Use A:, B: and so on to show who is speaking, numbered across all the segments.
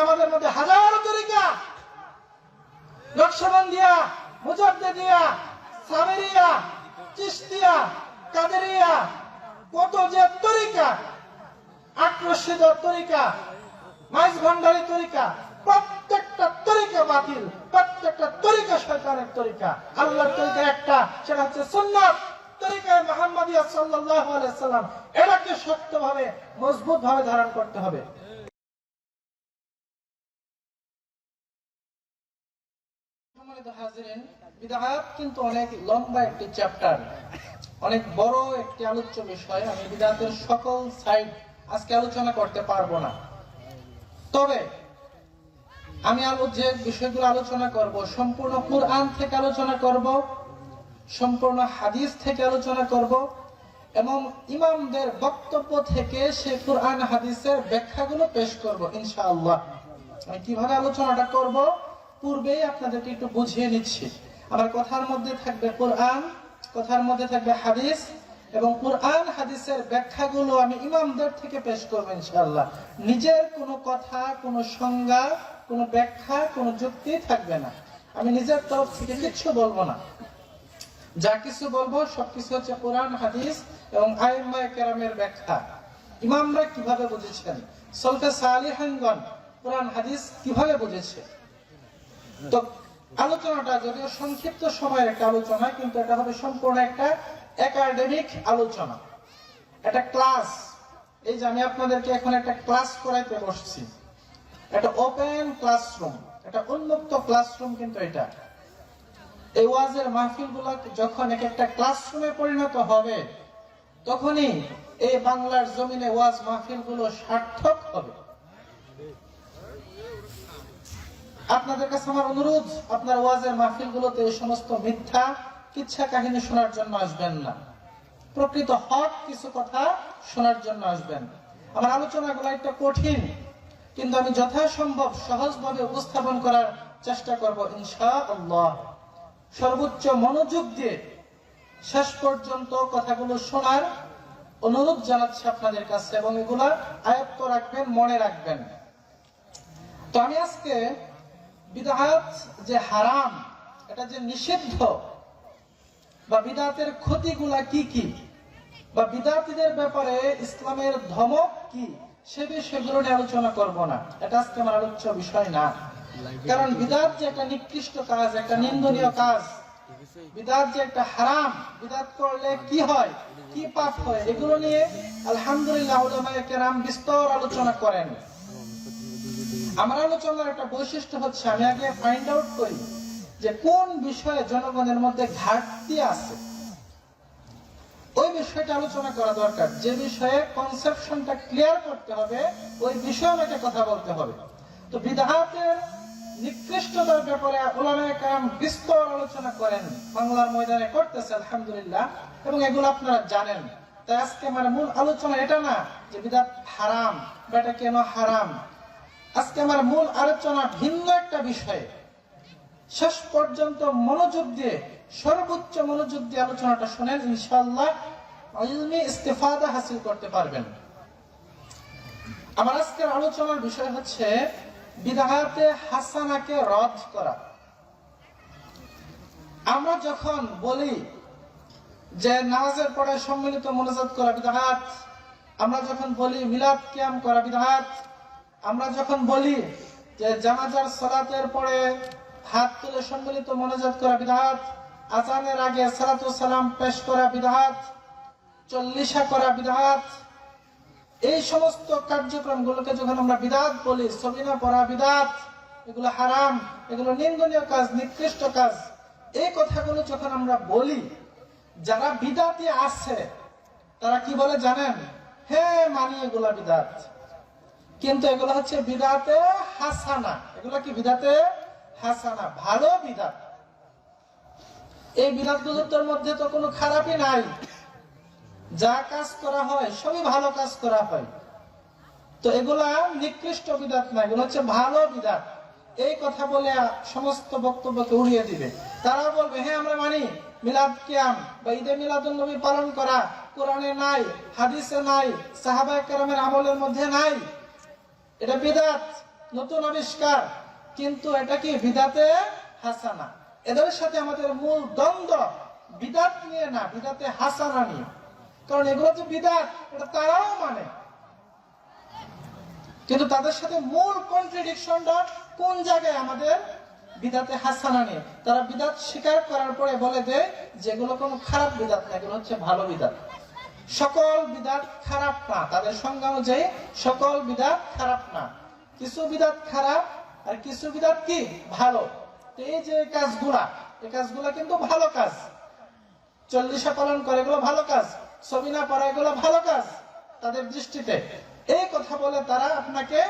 A: আমাদের মধ্যে হাজারো তরিকা, নকশবন্দিয়া, মুজাদ্দিদিয়া, সামেরিয়া, চিশতিয়া, কাদেরিয়া, কত যে তরিকা, আক্রোশিত তরিকা, মাইজ ভান্ডারি তরিকা, প্রত্যেকটা তরিকা বাতিল, প্রত্যেকটা তরিকা শয়তানের তরিকা। আল্লাহর তরিকা একটা, সেটা হচ্ছে সুন্নাত তরিকায় মুহাম্মাদিয়া সাল্লাল্লাহু আলাইহি সাল্লাম। এটাকে শক্তভাবে মজবুত ভাবে ধারণ করতে হবে। সম্মানিত হাজিরিন, বিদআত কিন্তু অনেক লম্বা একটি চ্যাপ্টার, অনেক বড় একটি আলোচ্য বিষয়। আমি বিদআতের সকল সাইড আজকে আলোচনা করতে পারবো না। তবে আমি যে বিষয়গুলো আলোচনা করব, সম্পূর্ণ কুরআন থেকে আলোচনা করব, সম্পূর্ণ হাদিস থেকে আলোচনা করব এবং ইমামদের বক্তব্য থেকে সে কুরআন হাদিসের ব্যাখ্যাগুলো পেশ করব ইনশাআল্লাহ। আমি কিভাবে আলোচনাটা করব পূর্বেই আপনাদেরকে একটু বুঝিয়ে নিচ্ছি। আমার কথার মধ্যে থাকবে কুরআন, কথার মধ্যে থাকবে হাদিস, এবং কুরআন হাদিসের ব্যাখ্যাগুলো আমি ইমামদের থেকে পেশ করব ইনশাআল্লাহ। নিজের কোনো কথা, কোনো সংজ্ঞা, কোনো ব্যাখ্যা, কোনো যুক্তি থাকবে না। আমি নিজের তরফ থেকে কিছু বলবো না। যা কিছু বলবো সবকিছু হচ্ছে কুরআন হাদিস এবং আইম্মায়ে কেরামের ব্যাখ্যা। ইমামরা কিভাবে বুঝেছেন, সলফে সালিহিনগণ কুরআন হাদিস কিভাবে বুঝেছে। তো আলোচনাটা যদিও সংক্ষিপ্ত সময়ের একটা আলোচনা, কিন্তু এটা হবে সম্পূর্ণ একটা একাডেমিক আলোচনা, একটা ক্লাস। এই যে আমি আপনাদেরকে এখন একটা ক্লাস করাইতে বসছি, একটা ওপেন ক্লাসরুম, একটা উন্মুক্ত ক্লাসরুম। কিন্তু এটা এই ওয়াজের মাহফিলগুলো যখন এক একটা ক্লাসরুমে পরিণত হবে, তখনই এই বাংলার জমিনে ওয়াজ মাহফিলগুলো সার্থক হবে। আপনাদের কাছে আমার অনুরোধ, আপনার ওয়াজের মাহফিলগুলোতে এই সমস্ত মিথ্যা কিচ্ছা কাহিনী শোনার জন্য আসবেন না, প্রকৃত হক কিছু কথা শোনার জন্য আসবেন। আমার আলোচনাগুলো একটা কঠিন, কিন্তু আমি যথাসম্ভব সহজভাবে উপস্থাপন করার চেষ্টা করব ইনশাআল্লাহ। সর্বোচ্চ মনোযোগ দিয়ে শেষ পর্যন্ত কথাগুলো শোনার অনুরোধ জানাচ্ছি আপনাদের কাছে, এবং এগুলা আয়ত্ত রাখবেন, মনে রাখবেন। তো আমি আজকে বিদআত যে হারাম, এটা যে নিষিদ্ধ, বা বিদআতের ক্ষতিগুলা কি কি, বা বিদআতীদের ব্যাপারে ইসলামের ধমক কি, সে বিষয়গুলো নিয়ে আলোচনা করব না। এটা আজকে আমার আলোচ্য বিষয় না। কারণ বিদআত যে একটা নিকৃষ্ট কাজ, একটা নিন্দনীয় কাজ, বিদআত যে একটা হারাম, বিদআত করলে কি হয়, কি পাপ হয়, এগুলো নিয়ে আলহামদুলিল্লাহ উলামায়ে কেরাম বিস্তর আলোচনা করেন। আমার আলোচনার একটা বৈশিষ্ট্য হচ্ছে, আমি আগে ফাইন্ড আউট করি যে কোন বিষয়ে জনগণের মধ্যে ঘাটতি আছে, ওই বিষয়টা আলোচনা করা দরকার। যে বিষয়ে কনসেপশনটা ক্লিয়ার করতে হবে, ওই বিষয়ে আমাকে কথা বলতে হবে। তো বিদআতের নিকৃষ্টতার ব্যাপারে উলামায়ে কেরাম বিস্তর আলোচনা করেন, বাংলার ময়দানে করতেছে আলহামদুলিল্লাহ, এবং এগুলো আপনারা জানেন। তাই আজকে আমার মূল আলোচনা এটা না যে বিদআত হারাম বা এটা কেন হারাম। আজকে আমার মূল আলোচনা ভিন্ন একটা বিষয়ে। শেষ পর্যন্ত মনোযোগ দিয়ে, সর্বোচ্চ মনোযোগ দিয়ে আলোচনাটা শুনেন, ইনশাআল্লাহ ইলমি ইস্তিফাদা হাসিল করতে পারবেন। আমার আজকের আলোচনার বিষয় হচ্ছে বিদআতে হাসানাকে রদ করা। আমরা যখন বলি যে নামাজের পরে সম্মিলিত মোনাজাত করা বিদআত, আমরা যখন বলি মিলাদ কিয়াম করা বিদআত, আমরা যখন বলি যে জানাজার সালাতের পরে হাত তুলে সম্মিলিত মোনাজাত করা বিদআত, আযানের আগে সালাতু সালাম পেশ করা বিদআত, চল্লিশা করা বিদআত, এই সমস্ত কার্যক্রমগুলোকে যখন আমরা বিদআত বলি, সবিনা পড়া বিদআত, এগুলো হারাম, এগুলো নিন্দনীয় কাজ, নিকৃষ্ট কাজ, এই কথাগুলো যখন আমরা বলি, যারা বিদআতি আছে তারা কি বলে জানেন? হ্যাঁ মানি এগুলা বিদআত, কিন্তু এগুলো হচ্ছে বিদআতে হাসানা। এগুলো কি বিদআতে হাসানা, ভালো বিদআত। এই বিদআতগুলোর মধ্যে তো কোনো খারাপই নাই, যা কাজ করা হয় সবই ভালো কাজ করা হয়। তো এগুলা নিকৃষ্ট বিদআত না, এগুলো হচ্ছে ভালো বিদআত। এই কথা বলে সমস্ত বক্তব্যকে উড়িয়ে দিবে। তারা বলবে হ্যাঁ আমরা মানি মিলাদ কিয়াম বা ঈদে মিলাদুন নবী পালন করা কোরআনে নাই, হাদিসে নাই, সাহাবায়ে কেরামের আমলের মধ্যে নাই, এটা বিদআত। নতুন আবিষ্কার, কিন্তু এটা কি বিদাতে হাসানা। এদের সাথে আমাদের মূল দ্বন্দ্ব বিদাত নিয়ে না, বিদাতে হাসানা নিয়ে। কারণ এগুলো যে বিদাত এটা তারাও মানে, কিন্তু তাদের সাথে মূল কন্ট্রাডিকশনটা কোন জায়গায়? আমাদের বিদাতে হাসানা নিয়ে। তারা বিদাত স্বীকার করার পরে বলে দেয় যেগুলো কোনো খারাপ বিদাত না, এগুলো হচ্ছে ভালো বিদাত। সকল বিদাত খারাপ না, তাদের সংজ্ঞা অনুযায়ী সকল বিদাত খারাপ না। কিছু বিদাত খারাপ আর কিছু বিদাত কি ভালো। তো এই যে কাজগুলা, এই কাজগুলা কিন্তু ভালো কাজ। চল্লিশা পালন করে এগুলো ভালো কাজ, ছবি না পড়া এগুলো ভালো কাজ তাদের দৃষ্টিতে। এই কথা বলে তারা আপনাকে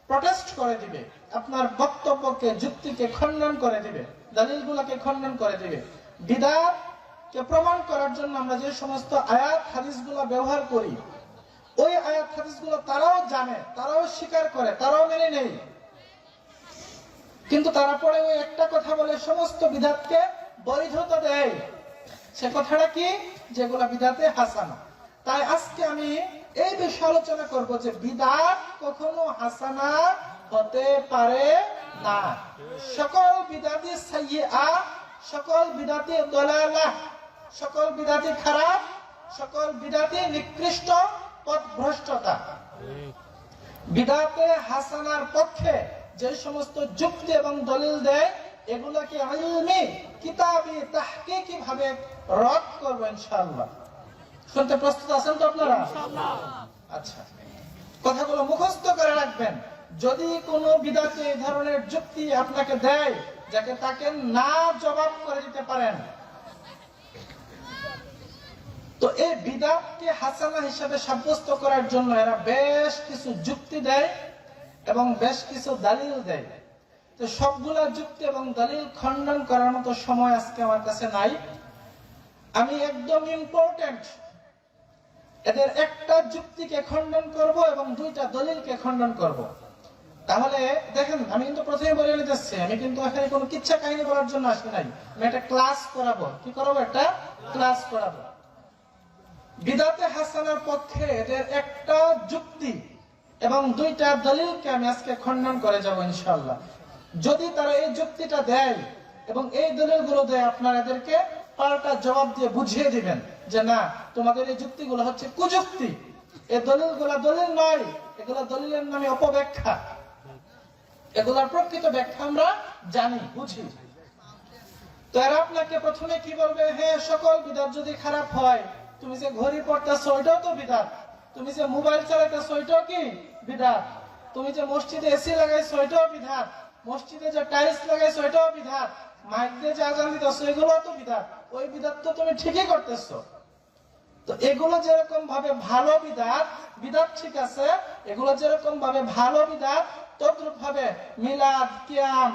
A: প্রটেস্ট করে দিবে, আপনার বক্তব্যকে যুক্তিকে খণ্ডন করে দিবে, দলিলগুলোকে খণ্ডন করে দিবে। বিদআতকে প্রমাণ করার জন্য আমরা যে সমস্ত আয়াত হাদিসগুলো ব্যবহার করি, ওই আয়াত হাদিসগুলো তারাও জানে, তারাও স্বীকার করে, তারাও মেনে নেয়, কিন্তু তারা পরে ওই একটা কথা বলে সমস্ত বিদআতকে বৈধতা দেয়। সে কথাটা কি? যেগুলা বিদআতে হাসানা। তাই আজকে আমি এই বিষয়ে আলোচনা করব যে বিদআত কখনো হাসানা হতে পারে না। সকল বিদআতি সাইয়্যিআ, সকল বিদআতি দালালাহ, সকল বিদআতি খারাপ, সকল বিদআতি নিকৃষ্ট পথভ্রষ্টতা। বিদআতে হাসানার পক্ষে যে সমস্ত যুক্তি এবং দলিল দেয় এগুলোকে ইলমি কিতাবি তাহকিকি ভাবে রদ করব ইনশাআল্লাহ। শুনতে প্রস্তুত আছেন তো আপনারা? ইনশাআল্লাহ। আচ্ছা, কথাগুলো মুখস্থ করে রাখবেন। যদি কোনো বিদআতে এই ধরনের যুক্তি আপনাকে দেয় যাকে তাকে না জবাব করে দিতে পারেন, তো এই বিদআতকে হাসানা হিসেবে সাব্যস্ত করার জন্য এরা বেশ কিছু যুক্তি দেয় এবং বেশ কিছু দলিল দেয়। তো সবগুলা যুক্তি এবং দলিল খণ্ডন করার মতো সময় আজকে আমার কাছে নাই। আমি একদম ইম্পর্টেন্ট এদের একটা যুক্তিকে খণ্ডন করব এবং দুইটা দলিলকে খণ্ডন করব। তাহলে দেখেন, আমি কিন্তু প্রথমে বলে নিতেছি, আমি কিন্তু এখানে কোনো কিচ্ছা কাহিনী বলার জন্য আসি নাই। আমি একটা ক্লাস করাবো। কি করাবো? একটা ক্লাস করাবো। বিদআতে হাসানার পক্ষে এদের একটা যুক্তি এবং দুইটা দলিলকে আমি আজকে খণ্ডন করে যাব ইনশাআল্লাহ। যদি তারা এই যুক্তিটা দেয় এবং এই দলিলগুলো দেয়, আপনারা এদেরকে পাল্টা জবাব দিয়ে বুঝিয়ে দিবেন যে না, তোমাদের এই যুক্তিগুলো হচ্ছে কুযুক্তি, এই দলিলগুলো দলিল নয়, এগুলো দলিলের নামে অপব্যাখ্যা, এগুলোর প্রকৃত ব্যাখ্যা আমরা জানি, বুঝি। তো এরা আপনাকে প্রথমে কি বলবে? হ্যাঁ, সকল বিদআত যদি খারাপ হয়, তুমি যে ঘড়ি পড়তেছো ওইটাও তো বিদআত, তুমি যে মোবাইল চালাইতেছো ওইটাও কি বিদআত, তুমি যে মসজিদে এসি লাগাইছো ওইটাও বিদআত, মসজিদে যে টাইলস লাগাইছো ওইটাও বিদআত, মাইক দিয়ে যে আজান দিতেছো এগুলো তো বিদআত, ওই বিদআত তো তুমি ঠিকই করতেছো। তো এগুলো যেরকম ভাবে ভালো বিদআত, বিদআত ঠিক আছে, এগুলো যেরকম ভাবে ভালো বিদআত, তদ্রূপ ভাবে মিলাদ, কিয়াম,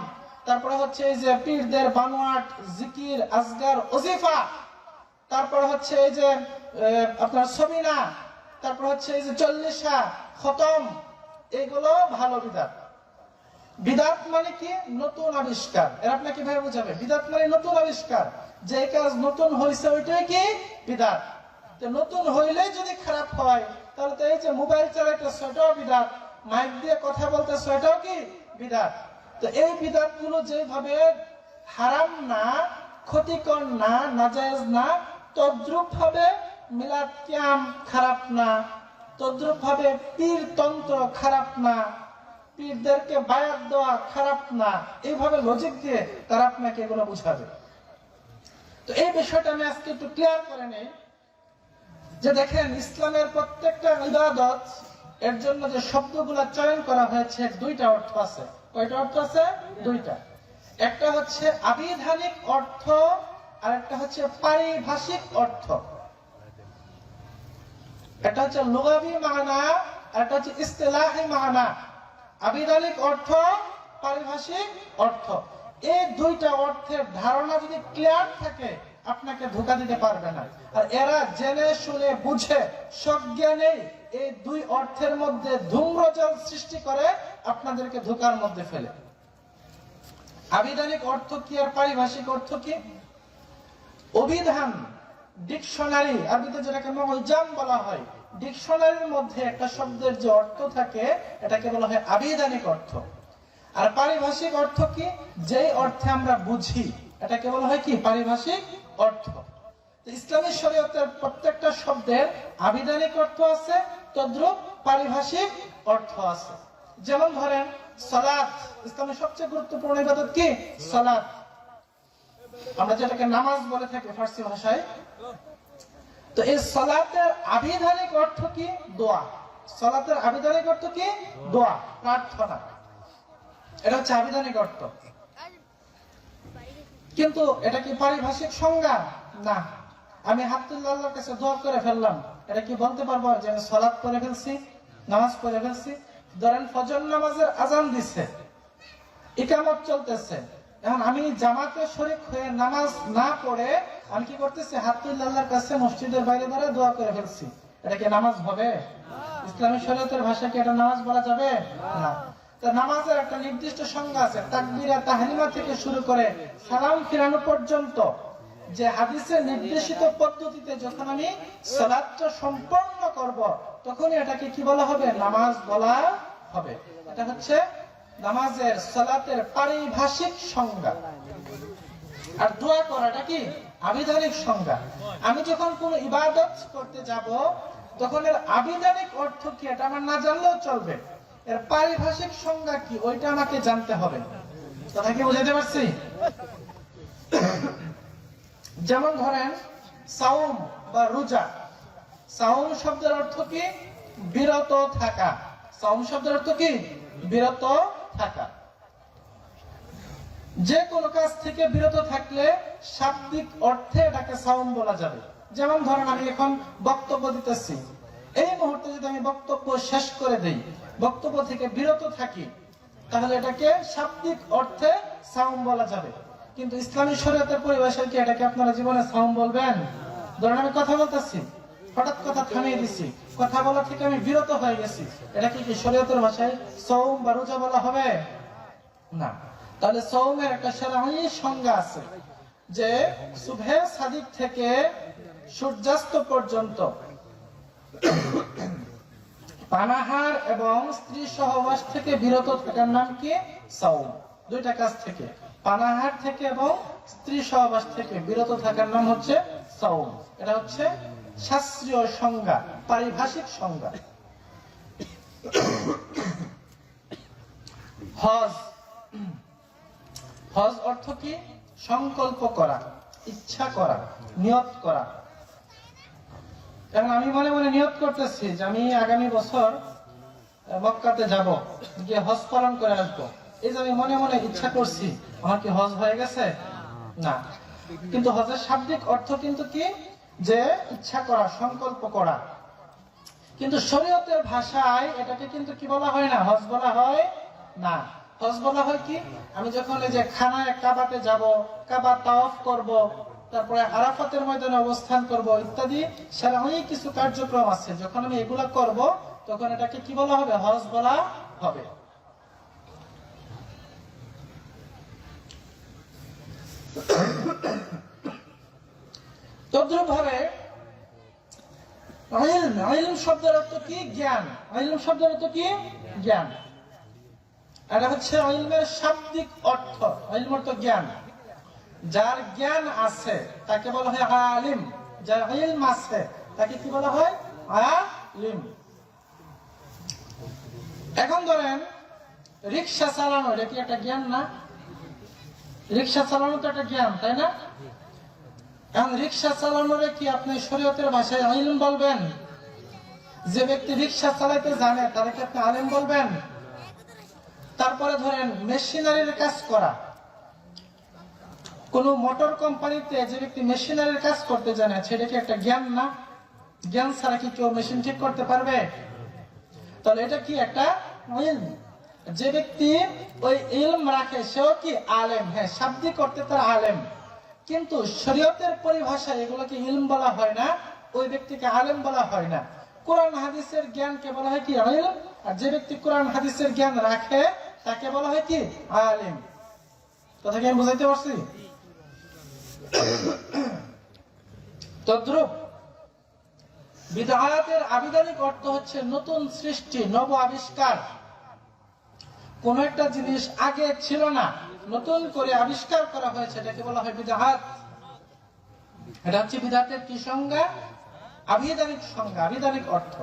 A: তারপরে হচ্ছে এই যে পীরদের বানোয়াট, জিকির, আজগার, ওজিফা, তারপরে হচ্ছে এই যে আপনার সবিনা, তারপর হচ্ছে এই যে চল্লিশা, খতম, এগুলো ভালো বিদআত। বিদআত মানে কি? নতুন আবিষ্কার। এর আপনাকে কিভাবে বোঝাবে? বিদআত মানে নতুন আবিষ্কার, যে কাজ নতুন হয়েছে ওইটাই কি বিদআত। তো নতুন হইলেই যদি খারাপ হয়, তাহলে তো এই যে মোবাইল চালাইতেছে ওটাও বিদআত, মাইক দিয়ে কথা বলতেছে ওটাও কি বিদআত। তো এই বিদআত গুলো যেভাবে হারাম না, ক্ষতিকর না, নাজায়েজ না, তদ্রূপ ভাবে মিলাদ, কিয়াম খারাপ না, তদ্রূপ ভাবে পীর তন্ত্র খারাপ না, পীরদেরকে বায়াত দেওয়া খারাপ না। এইভাবে লজিক দিয়ে তারা আপনাকে এগুলো বুঝাবে। তো এই বিষয়টা আমি আজকে একটু ক্লিয়ার করে নেই যে দেখেন, ইসলামের প্রত্যেকটা ইবাদত এর জন্য যে শব্দগুলো চয়ন করা হয়েছে দুইটা অর্থ আছে। কয়টা অর্থ আছে? দুইটা। একটা হচ্ছে আবিধানিক অর্থ আর একটা হচ্ছে পারিভাষিক অর্থ। একটা হচ্ছে লুগাবি মানা আর একটা হচ্ছে ইসতিলাহি মানা। আবিধানিক অর্থ, পারিভাষিক অর্থ, এই দুইটা অর্থের ধারণা যদি ক্লিয়ার থাকে আপনাকে ধোঁকা দিতে পারবে না। আর এরা জেনে শুনে বুঝে সজ্ঞানে এই দুই অর্থের মধ্যে ধূম্রজাল সৃষ্টি করে আপনাদেরকে ধোঁকার মধ্যে ফেলে। আবিধানিক অর্থ কি আর পারিভাষিক অর্থ কি? অভিধান, ডিকশনারি, আরবিতে যেটাকে মুলজাম বলা হয়, ডিকশনারির মধ্যে একটা শব্দের যে অর্থ থাকে এটাকে বলা হয় আবিধানিক অর্থ। আর পারিভাষিক অর্থ কি? যেই অর্থে আমরা বুঝি এটাকে বলা হয় কি? পারিভাষিক অর্থ। ইসলামী শরীয়তের প্রত্যেকটা শব্দের আবিধানিক অর্থ আছে, তদ্রূপ পারিভাষিক অর্থ আছে। যেমন ধরেন সালাত, ইসলামের সবচেয়ে গুরুত্বপূর্ণ ইবাদত কি? সালাত। আমরা যেটাকে নামাজ বলে থাকি ফার্সি ভাষায়। তো এই সালাতের আবিধানিক অর্থ কি? দোয়া। সালাতের আবিধানিক অর্থ কি? দোয়া, প্রার্থনা। এটা হচ্ছে আবিধানিক অর্থ। কিন্তু এটা কি পারিভাষিক সংজ্ঞা? না। আমি হাত তুলে আল্লাহর কাছে দোয়া করে ফেললাম, এটা কি বলতে পারবো যে আমি সালাত পড়ে ফেলছি, নামাজ পড়ে ফেলছি? ধরেন ফজর নামাজের আজান দিচ্ছে, ইকামত চলতেছে, এখন আমি জামাতে শরীক হয়ে নামাজ না পড়ে আমি কি করতেছি? হাত তুলে আল্লাহর কাছে মসজিদের বাইরে দাঁড়ায় দোয়া করে ফেলছি। এটা কি নামাজ হবে? ইসলামী শরীয়তের ভাষায় কি এটা নামাজ বলা যাবে? না। নামাজের একটা নির্দিষ্ট সংজ্ঞা আছে। তাকবীরা তাহরিমা থেকে শুরু করে সালাম ফিরানো পর্যন্ত যে হাদিসে নির্দেশিত পদ্ধতিতে যখন আমি সালাতটা সম্পন্ন করব তখনই এটাকে কি বলা হবে? নামাজ বলা হবে। এটা হচ্ছে নামাজের, সালাতের পারিভাষিক সংজ্ঞা। আর দোয়া করাটা কি? আবিধানিক সংজ্ঞা। আমি যখন কোন ইবাদত করতে যাব তখন এর আবিধানিক অর্থ কি এটা আমার না জানলেও চলবে, এর পারিভাষিক সংজ্ঞা কি ওইটা আমাকে জানতে হবে। কথা কি বুঝাতে পারছি? যেমন ধরেন সাওম বা রোজা। সাওম শব্দের অর্থ কি? বিরত থাকা। সাওম শব্দের অর্থ কি? বিরত থাকা। যে কোনো কাজ থেকে বিরত থাকলে শাব্দিক অর্থে এটাকে সাওম বলা যাবে। যেমন ধরেন আমি এখন বক্তব্য দিতেছি, এই মুহূর্তে যদি আমি বক্তব্য শেষ করে দেই, বক্তব্য থেকে বিরত থাকি, তাহলে এটাকে শাব্দিক অর্থে সাওম বলা যাবে। কিন্তু ইসলামী শরীয়তের পরিভাষায় কি এটাকে আপনারা জীবনে সাওম বলবেন? ধরেন আমি কথা বলতেছি, হঠাৎ কথা থামিয়ে দিছি, কথা বলা থেকে আমি বিরত হয়ে গেছি, এটা কি শরীয়তের ভাষায় সাওম বা রোজা বলা হবে? না। তাহলে সাওমের একটা শরঈ সংজ্ঞা আছে যে সুবহে সাদিক থেকে সূর্যাস্ত পর্যন্ত পানাহার এবং স্ত্রী সহবাস থেকে বিরত থাকার নাম কি? সাওম। দুইটা কাজ থেকে, পানাহার থেকে এবং স্ত্রী সহবাস থেকে বিরত থাকার নাম হচ্ছে সাওম। এটা হচ্ছে শাস্ত্রীয় সংজ্ঞা, পারিভাষিক সংজ্ঞা। হজ। হজ অর্থ কি? সংকল্প করা, ইচ্ছা করা, নিয়ত করা। এখন আমি মনে মনে নিয়ত করতেছি যে আমি আগামী বছর মক্কাতে যাব, গিয়ে হজ পালন করে আসবো। এই যে আমি মনে মনে ইচ্ছা করছি, আমার কি হজ হয়ে গেছে? না। কিন্তু হজের শাব্দিক অর্থ কিন্তু কি? যে ইচ্ছা করা, সংকল্প করা। কিন্তু শরীয়তের ভাষায় এটাকে কিন্তু কি বলা হয় না? হজ বলা হয় না। হজ বলা হয় কি? আমি যখন এই যে খানায় কাবাতে যাব, কাবা তাওয়াফ করব, তারপরে আরাফাতের ময়দানে অবস্থান করব ইত্যাদি শরঈ কিছু কার্যক্রম আছে, যখন আমি এগুলা করব তখন এটাকে কি বলা হবে? হজ বলা হবে। তদ্রূপ ভাবে ইলম শব্দের অর্থ কি? জ্ঞান। ইলম শব্দের অর্থ কি? জ্ঞান। এটা হচ্ছে ইলমের শাব্দিক অর্থ। ইলম অর্থ জ্ঞান। যার জ্ঞান আছে তাকে বলা হয় আলিম। যার ইলম আছে তাকে কি বলা হয়? আলিম। এখন ধরেন রিকশা চালানো, এটা কি একটা জ্ঞান না? রিকশা চালানো তো একটা জ্ঞান, তাই না? এখন রিকশা চালানোরে কি আপনি শরীয়তের ভাষায় ইলম বলবেন? যে ব্যক্তি রিকশা চালাইতে জানে তারা কি আপনি আলিম বলবেন? তারপরে ধরেন মেশিনারির কাজ করা, কোন মোটর কোম্পানিতে যে ব্যক্তি মেশিনারির কাজ করতে জানে সেটা কি একটা জ্ঞান না? জ্ঞান ছাড়া কি কেউ মেশিন ঠিক করতে পারবে? তাহলে এটা কি একটা ইলম। যে ব্যক্তি ওই ইলম রাখে সেও কি আলেম। হ্যাঁ, শাব্দিক অর্থে তার আলেম, কিন্তু শরীয়তের পরিভাষায় এগুলোকে ইলম বলা হয় না, ওই ব্যক্তিকে আলেম বলা হয় না। কোরআন হাদিসের জ্ঞানকে বলা হয় কি? ইলম। আর যে ব্যক্তি কোরআন হাদিসের জ্ঞান রাখে তাকে বলা হয় কি? আলেম। কথা কি আমি বুঝাইতে পারছি? তদ্রূপ বিদআতের আবিধানিক অর্থ হচ্ছে নতুন সৃষ্টি, নব আবিষ্কার। কোন একটা জিনিস আগে ছিল না, নতুন করে আবিষ্কার করা হয়েছে, এটাকে বলা হয় বিদআত। এটা হচ্ছে বিদআতের কি সংজ্ঞা? আবিধানিক সংজ্ঞা, আবিধানিক অর্থ।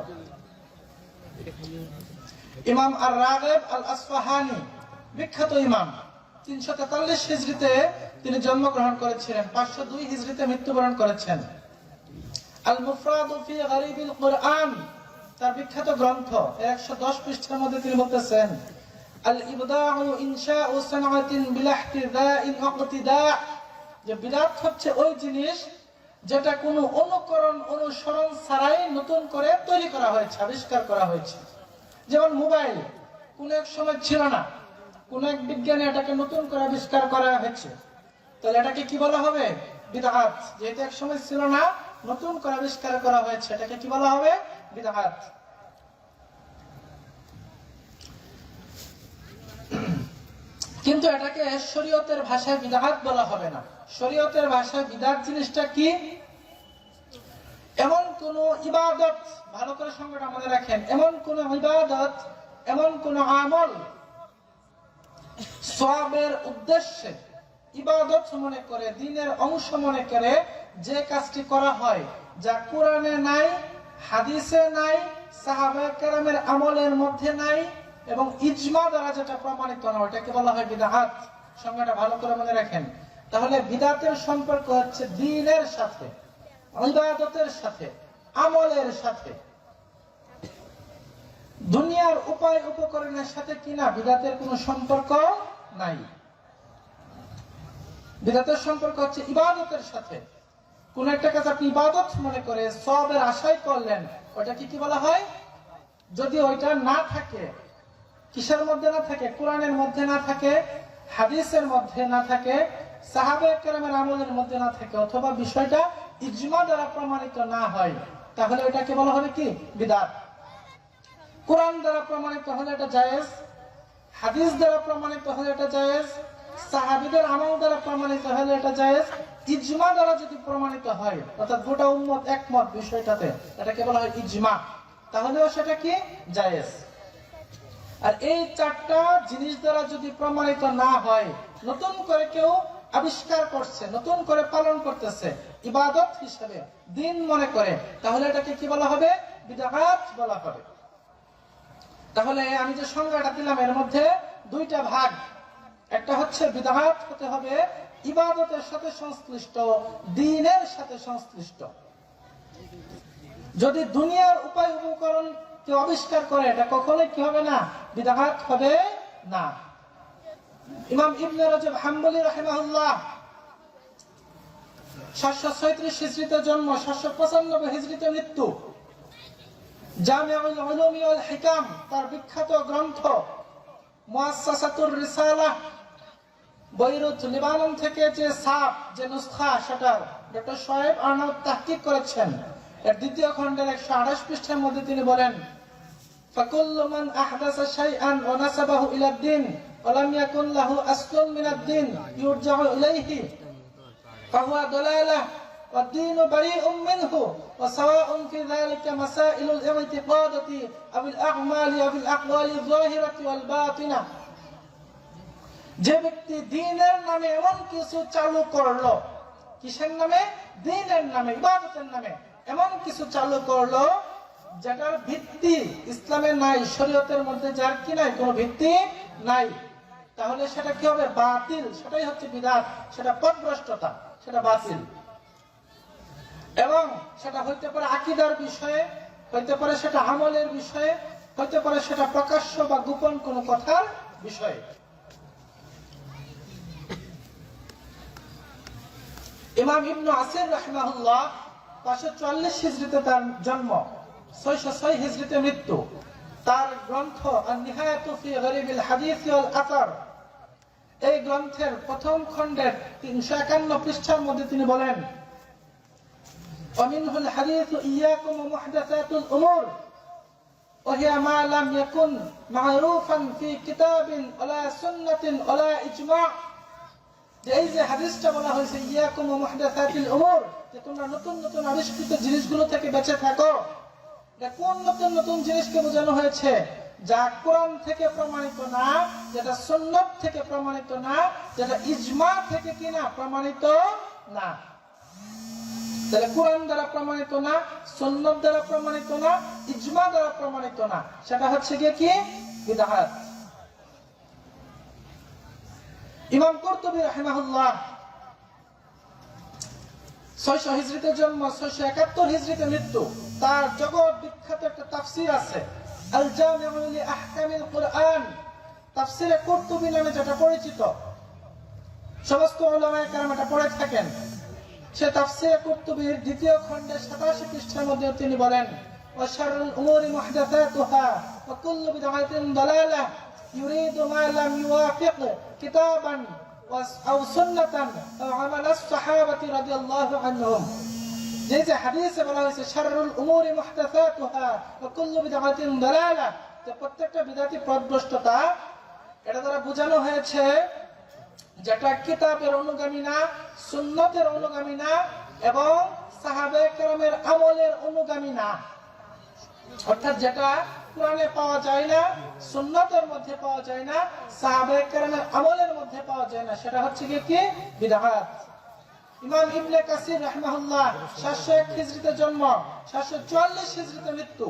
A: ইমাম আর-রাগিব আল-আসফাহানি, বিখ্যাত ইমাম, 343 হিজরিতে তিনি জন্মগ্রহণ করেছিলেন, 502 হিজরিতে মৃত্যুবরণ করেছেন। আল-মুফরাদ ফি গরিবিল কুরআন তার বিখ্যাত গ্রন্থ, 110 পৃষ্ঠার মধ্যে তিনি বলতেছেন, আল-ইবদাউ ইনশাউ সানাতিন বিলা ইহতিদাইন ওয়াকতিদা, যে বিদআত হচ্ছে ওই জিনিস যেটা কোনো অনুকরণ অনুসরণ ছাড়াই নতুন করে তৈরি করা হয়েছে, আবিষ্কার করা হয়েছে। যেমন মোবাইল কোন এক সময় ছিল না, কোন এক বিজ্ঞানী এটাকে নতুন করে আবিষ্কার করা হয়েছে, তাহলে এটাকে কি বলা হবে? বিদআত। যেহেতু এক সময় ছিল না, নতুন করে আবিষ্কার করা হয়েছে, এটাকে কি বলা হবে? বিদআত। কিন্তু এটাকে শরীয়তের ভাষায় বিদআত বলা হবে না। শরীয়তের ভাষায় বিদআত জিনিসটা কি? এমন কোন ইবাদত, ভালো করে সংজ্ঞাটা মনে রাখেন, এমন কোন ইবাদত, এমন কোন আমল সওয়াবের উদ্দেশ্যে ইবাদত মনে করে, দ্বীনের অংশ মনে করে যে কাজটি করা হয়, যা কোরআনে নাই, হাদিসে নাই, সাহাবায়ে কেরামের আমলের মধ্যে নাই, এবং ইজমা দ্বারা যেটা প্রমাণিত না, ওটাকে বলা হয় বিদআত। সংজ্ঞাটা ভালো করে মনে রাখেন। তাহলে বিদআতের সম্পর্ক হচ্ছে দ্বীনের সাথে, ইবাদতের সাথে, আমলের সাথে। দুনিয়ার উপায় উপকরণের সাথে কিনা বিদআতের কোনো সম্পর্ক নাই। বিদআতের সম্পর্ক হচ্ছে ইবাদতের সাথে। কোন একটা কাজ আপনি ইবাদত মনে করে সওয়াবের আশায় করলেন, ওটাকে কি বলা হয়? যদি ওইটা না থাকে, কিসের মধ্যে না থাকে? কোরআনের মধ্যে না থাকে, হাদিসের মধ্যে না থাকে, সাহাবায়ে কেরামের আমলের মধ্যে না থাকে, অথবা বিষয়টা ইজমা দ্বারা প্রমাণিত না হয়, তাহলে এটাকে বলা হবে কি? বিদআত। কোরআন দ্বারা প্রমাণিত হলে এটা জায়েজ, হাদিস দ্বারা প্রমাণিত হলে এটা জায়েজ, সাহাবীদের আমল দ্বারা প্রমাণিত হলে এটা জায়েজ, ইজমা দ্বারা যদি প্রমাণিত হয়, অর্থাৎ গোটা উম্মত একমত বিষয়টাতে, এটাকে বলা হয় ইজমা, তাহলেও সেটা কি? জায়েজ। আর এই চারটা জিনিস দ্বারা যদি প্রমাণিত না হয়, নতুন করে কেউ আবিষ্কার করছে, নতুন করে পালন করতেছে ইবাদত হিসেবে, দ্বীন মনে করে, তাহলে এটাকে কি বলা হবে? বিদআত বলা হবে। তাহলে আমি যে সংজ্ঞাটা দিলাম, এর মধ্যে দুইটা ভাগ। একটা হচ্ছে বিদআত হতে হবে ইবাদতের সাথে সংশ্লিষ্ট, দ্বীনের সাথে সংশ্লিষ্ট। যদি দুনিয়ার উপায় উপকরণ কেউ আবিষ্কার করে, এটা কখনোই কি হবে না? বিদআত হবে না। ইমাম ইবনে রাজব হাম্বলী রাহিমাহুল্লাহ 736 হিজরিতে জন্ম, 795 হিজরিতে মৃত্যু। জামিউল উলুম ওয়াল হিকাম তার বিখ্যাত গ্রন্থ, মুআসসাসাতুর রিসালাহ, বৈরুত লেবানন থেকে যে ছাপ, যে নুসখা, সেটা ডক্টর শোয়েব আর্নাউত তাহকিক করেছেন। এর দ্বিতীয় খণ্ডের 128 পৃষ্ঠার মধ্যে তিনি বলেন, ফাকুল্লু মান আহদাসা শাইআন ওয়া নাসাবাহু ইলা দ্বীন ওয়া লাম ইয়াকুন লাহু আসলুন মিনাদ দ্বীন ইউরজাউ ইলাইহি ফাহুয়া দালালাহ ওয়া দ্বীনু বারিউম মিনহু ওয়া সাওয়াউন ফি যালিকা মাসাইলুল ইতিকাদাতি আও আল আ'মালি আও আল আকওয়ালি যাহিরাতি ওয়াল বাতিনা। যে ব্যক্তি দ্বীনের নামে এমন কিছু চালু করলো, কিসের নামে? দ্বীনের নামে, ইবাদতের নামে এমন কিছু চালু করলো যেটার ভিত্তি ইসলামে নাই, শরীয়তের মধ্যে যার কি নাই, কোনো ভিত্তি নাই, তাহলে সেটা কি হবে? বাতিল। সেটাই হচ্ছে বিদআত, সেটা পথভ্রষ্টতা, সেটা বাতিল। এবং সেটা হইতে পারে আকীদার বিষয়ে, হইতে পারে সেটা আমলের বিষয়ে, হইতে পারে সেটা প্রকাশ্য বা গোপন কোনো কথার বিষয়ে। ইমাম ইবনে আসির রাহিমাহুল্লাহ 544 হিজরিতে তার জন্ম, 606 হিজরিতে মৃত্যু। তার গ্রন্থ আন-নিহায়াতু ফি গরিবিল হাদিস ওয়াল আসার, এই গ্রন্থের প্রথম খণ্ডের 351 পৃষ্ঠার মধ্যে তিনি বলেন, ওয়ামিনহুল হাদিসু ইয়াকুম ওয়া মুহদাসাতুল উমুর ওয়া হিয়া মা লাম ইয়াকুন মা'রুফান ফি কিতাবিন ওয়ালা সুন্নাতিন ওয়ালা ইজমা'। যে এই যে হাদিসটা বলা হয়েছে, ইয়াকুম ওয়া মুহদাসাতিল উমুর, যে তোমরা নতুন নতুন আবিষ্কৃত জিনিসগুলো থেকে বেঁচে থাকো, কোন নতুন নতুন জিনিসকে বোঝানো হয়েছে? যা কোরআন থেকে প্রমাণিত না, যেটা সুন্নাত থেকে প্রমাণিত না, যেটা ইজমা থেকে কিনা প্রমাণিত না। তাহলে কোরআন দ্বারা প্রমাণিত না, সুন্নাত দ্বারা প্রমাণিত না, ইজমা দ্বারা প্রমাণিত না, সেটা হচ্ছে কি বিদআত। ইমাম কুরতুবী রাহিমাহুল্লাহ 600 হিজরিতে জন্ম, 671 হিজরিতে মৃত্যু। তার জগৎ বিখ্যাত একটা তাফসীর আছে, আল জামিউ লি আহকামিল কুরআন, তাফসীরে কুরতুবী নামে যেটা পরিচিত, সমস্ত উলামায়ে কেরাম এটা পড়ে থাকেন। সে তাফসীরে কুরতুবীর দ্বিতীয় খণ্ডের 87 পৃষ্ঠার মধ্যে তিনি বলেন, ওয়া শাররুল উমুরি মুহদাসাতুহা ওয়া কুল্লু বিদআতিন দালালাহ ইউরিদু মা লাম ইউওয়াফিক কিতাবান আও সুন্নাতান আও আমালাস সাহাবাতি রাদিয়াল্লাহু আনহুম। যে হাদিসে বলা হয়েছে শাররুল উমুরি মুহদাসাতুহা ওয়া কুল্লু বিদআতিন দালালাহ, যে প্রত্যেকটা বিদআতি পথভ্রষ্টতা, এটা দ্বারা বোঝানো হয়েছে যেটা কিতাবের অনুগামী না, সুন্নতের অনুগামী না এবং সাহাবায়ে কেরামের আমলের অনুগামী না। অর্থাৎ যেটা কোরআনে পাওয়া যায় না, সুন্নতের মধ্যে পাওয়া যায় না, সাহাবায়ে কেরামের আমলের মধ্যে পাওয়া যায় না, সেটা হচ্ছে কি বিদআত। ইমাম ইবনে কাসির রাহিমাহুল্লাহ 701 হিজরিতে জন্ম, 744 হিজরিতে মৃত্যু।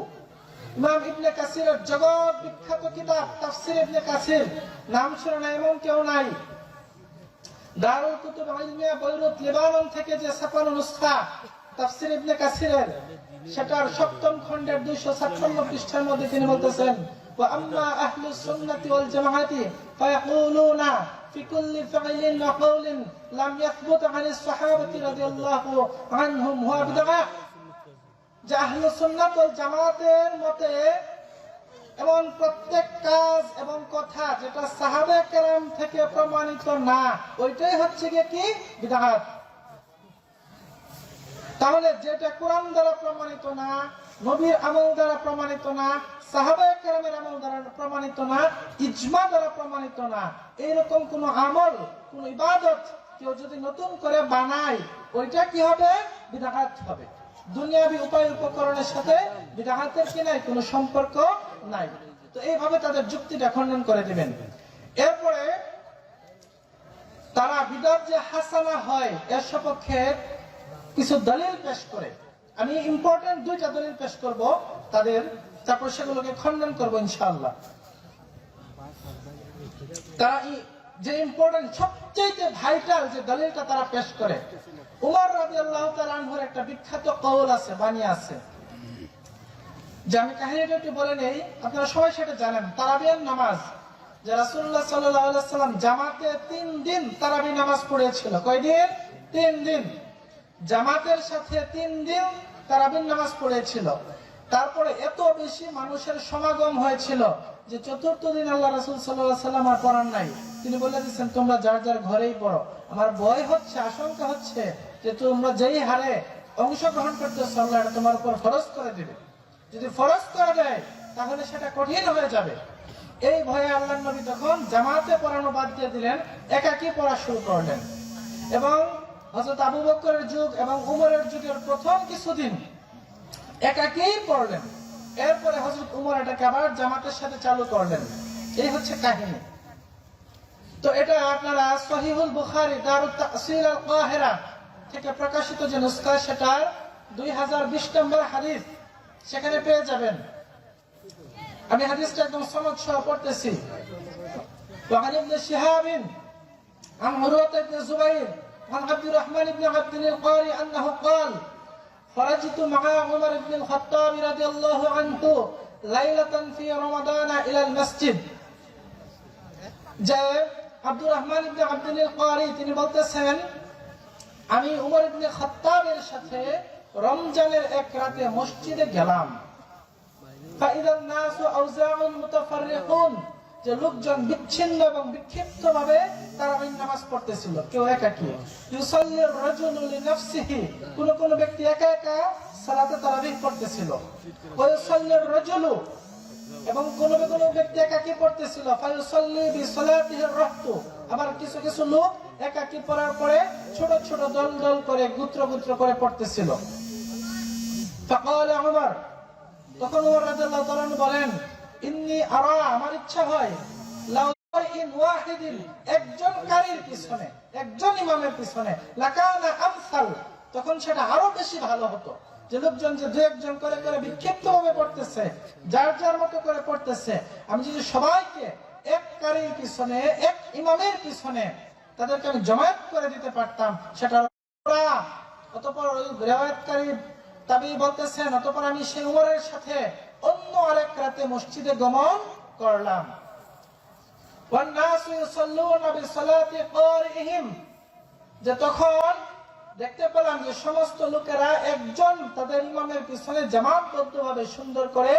A: ইমাম ইবনে কাসিরের জগৎ বিখ্যাত কিতাব তাফসীর ইবনে কাসির, নাম শুনে না এমন কেউ নাই। দারুল কুতুব ইলমিয়া বৈরুত লেবানন থেকে যে ছাপানো নুসখা তাফসীর ইবনে কাসিরের, সেটার 7ম খণ্ডের 256 পৃষ্ঠার মধ্যে তিনি বলতেছেন, ওয়া আম্মা আহলুস সুন্নাতি ওয়াল জামাআতি ফায়াকুলুনা ফি কুল্লি ফাইলিন ওয়া কাওলিন লাম ইয়াথবুত আনিস সাহাবাতি রাদিয়াল্লাহু আনহুম হুয়া বিদআহ। যে আহলুস সুন্নাত ওয়াল জামাআতের মতে এমন প্রত্যেক কাজ এবং কথা যেটা সাহাবায়ে কেরাম থেকে প্রমাণিত না, ওইটাই হচ্ছে কি বিদআত। তাহলে যেটা কোরআন দ্বারা প্রমাণিত না, নবীর আমল দ্বারা প্রমাণিত না, সাহাবায়ে কেরামের আমল দ্বারা প্রমাণিত না, ইজমা দ্বারা প্রমাণিত না, এইরকম কোন আমল, কোন ইবাদত কেউ যদি নতুন করে বানায়, ওইটা কি হবে? বিদআত হবে। দুনিয়াবি উপায় উপকরণের সাথে বিদআতের কি নাই, কোনো সম্পর্ক নাই। তো এইভাবে তাদের যুক্তিটা খণ্ডন করে দিবেন। এরপরে তারা বিদআত যে হাসানা হয় এর সপক্ষে কিছু দলিল পেশ করে। আমি ইম্পর্টেন্ট 2টা দলিল পেশ করব তাদের, তারপর সেগুলোকে খণ্ডন করব ইনশাআল্লাহ। তারা যে ইম্পর্টেন্ট সবচেয়ে ভাইটাল যে দলিলটা তারা পেশ করে, উমর রাদিয়াল্লাহু তাআলা আনহুর একটা বিখ্যাত কওল আছে, বাণী আছে, যে আমি কাহিনীটা একটু বলে নেই, আপনারা সবাই সেটা জানেন। তারাবির নামাজ, যে রাসূলুল্লাহ সাল্লাল্লাহু আলাইহি ওয়াসাল্লাম জামাতে 3 দিন তারাবি নামাজ পড়েছিল। কয় দিন? 3 দিন। জামাতের সাথে 3 দিন তারাবির নামাজ পড়েছিল। তারপরে এত বেশি মানুষের সমাগম হয়েছিল যে 4র্থ দিন আল্লাহ রাসূল সাল্লাল্লাহু আলাইহি ওয়াসাল্লাম আর পড়ান নাই। তিনি বলে দিয়েছেন, তোমরা যার যার ঘরেই পড়ো। আমার ভয় হচ্ছে, আশঙ্কা হচ্ছে যে তোমরা যেই হারে অংশগ্রহণ করতেছো, আল্লাহ এটা তোমার উপর ফরজ করে দিবে। যদি ফরজ করে দেয় তাহলে সেটা কঠিন হয়ে যাবে। এই ভয়ে আল্লাহর নবী তখন জামাতে পড়ানো বাদ দিয়ে দিলেন, একাকী পড়া শুরু করলেন। এবং হযরত আবু বকরের যুগ এবং উমরের যুগের প্রথম কিছুদিন একাকী পড়লেন। এরপরে হযরত উমর এটাকে আবার জামাতের সাথে চালু করলেন। এই হচ্ছে কাহিনী। তো এটা আপনারা সহিহুল বুখারী দারুত তাসিল আল কাহিরা থেকে প্রকাশিত যে নুসখা, সেটার 2020 নম্বর হাদিস সেখানে পেয়ে যাবেন। আমি হাদিসটা একদম সনদ সহ পড়তেছি। وعن ابن شهاب عن عروة بن الزبير عن عبد الرحمن بن عبد القاري أنه قال خرجت مع عمر بن الخطاب رضي الله عنه ليلة في رمضان إلى المسجد। যে আব্দুর রহমান ইবনে আব্দুল কারি তিনি বলতেছেন, আমি উমর ইবনে খাত্তাবের সাথে রমজানের এক রাতে মসজিদে গেলাম। ফাইদান নাসু আউজাউন মুতাফাররিকুন, যে লোকজন বিচ্ছিন্ন এবং বিক্ষিপ্তভাবে তারাবির নামাজ পড়তেছিল, কেউ একাকী। ইউসাল্লির রাজুলু লিনাফসিহি, কোন ব্যক্তি একা একা সালাতে তারাবিহ পড়তেছিল। ওয়া ইউসাল্লির রাজুলু, এবং কোন ব্যক্তি একাকী পড়তেছিল। ফায়ুসাল্লি বিসালাতিহির রাহতু, আবার কিছু কিছু লোক একাকী পড়ার পরে ছোট ছোট দল দল করে গুত্র গুত্র করে পড়তেছিল। ফাকাল উমর, তখন ওমর রাদিয়াল্লাহু তাআলা বলেন, ইন্নী আরা, আমার ইচ্ছা হয়, লাউ ইন ওয়াহিদিন, একজন কারীর পিছনে, একজন ইমামের পিছনে, লাকানা আমসাল, তখন সেটা আরো বেশি ভালো হতো। যে লোকজন যে দু একজন করে করে বিক্ষিপ্ত ভাবে পড়তেছে, যার যার মতো করে পড়তেছে, আমি যদি সবাইকে এক কারীর পিছনে, এক ইমামের পিছনে তাদেরকে আমি জমায়েত করে দিতে পারতাম, সেটা। অতঃপর ওই রিওয়ায়াতকারী তাবী বলতেছেন, অতঃপর আমি সেই উমরের সাথে অন্য আরেক রাতে মসজিদে গমন করলাম। ওয়ান্নাসু ইউসাল্লুনা বিসালাতি কারিহিম, যে তখন দেখতে পেলাম যে সমস্ত লোকেরা একজন তাদের ইমামের পিছনে জামাতবদ্ধভাবে সুন্দর করে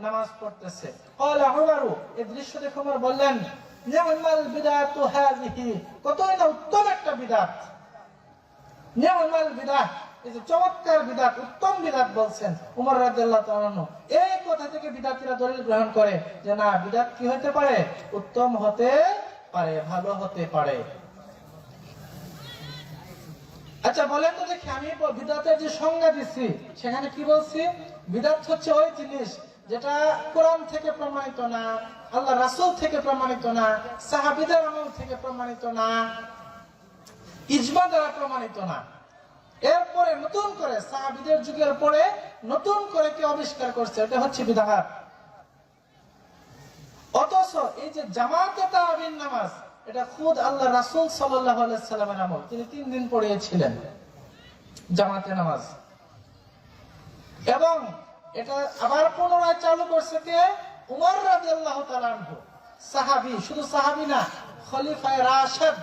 A: নামাজ পড়তেছে। ক্বালা উমরু, এই দৃশ্য দেখে উমর বললেন, নি'মাল বিদআতু হাযিহি, কতই না উত্তম একটা বিদআত। নি'মাল বিদআত, এই যে চমৎকার বিদআত, উত্তম বিদআত বলছেন উমর রাদিয়াল্লাহু তাআলা। এই কথা থেকে বিদআতীরা দলিল গ্রহণ করে যে না, বিদআত কি হতে পারে? উত্তম হতে পারে, ভালো হতে পারে। আচ্ছা বলেন তো দেখি, আমি বিদআতের যে সংজ্ঞা দিচ্ছি সেখানে কি বলছি? বিদআত হচ্ছে ওই জিনিস যেটা কোরআন থেকে প্রমাণিত না, আল্লাহ রাসূল থেকে প্রমাণিত না, সাহাবীদের আমল থেকে প্রমাণিত না, ইজমা দ্বারা প্রমাণিত না। এরপরে নতুন করে সাহাবীদের যুগের পরে নতুন করে কেউ আবিষ্কার করছে, এটা হচ্ছে বিদআত। অথচ এই যে জামাতে তারাবির নামাজ, এটা খুদ আল্লাহ রাসূল সাল্লাল্লাহু আলাইহি সাল্লামের আমল। তিনি 3 দিন পড়িয়েছিলেন জামাতে নামাজ, এবং এটা আবার পুনরায় চালু করছে কে? উমর রাদিয়াল্লাহু তাআলা আনহু, সাহাবী। শুধু সাহাবী না, খলিফায়ে রাশিদ,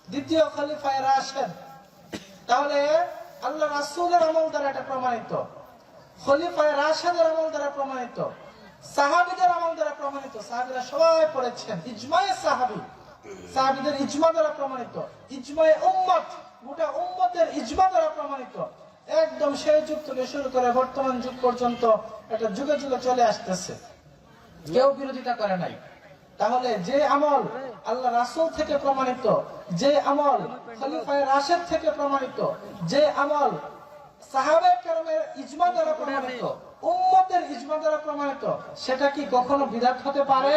A: দ্বিতীয় খলিফায়ে রাশিদ। তাহলে আল্লাহ রাসূলের আমল দ্বারা এটা প্রমাণিত, খলিফায়ে রাশিদের আমল দ্বারা প্রমাণিত, সাহাবীদের আমল দ্বারা প্রমাণিত। সাহাবীরা সবাই পড়েছেন, ইজমায়ে সাহাবী, সাহাবীদের ইজমা দ্বারা প্রমাণিত, ইজমায়ে উম্মত, গোটা উম্মতের ইজমা দ্বারা প্রমাণিত। একদম সেই যুগ থেকে শুরু করে বর্তমান যুগ পর্যন্ত এটা যুগে যুগে চলে আসতেছে, কেউ বিরোধিতা করে নাই। তাহলে যে আমল আল্লাহ রাসূল থেকে প্রমাণিত, যে আমল খলিফায়ে রাশিদ থেকে প্রমাণিত, যে আমল সাহাবায়ে কেরামের ইজমা দ্বারা প্রমাণিত, উম্মতের ইজমা দ্বারা প্রমাণিত, সেটা কি কখনো বিদআত হতে পারে?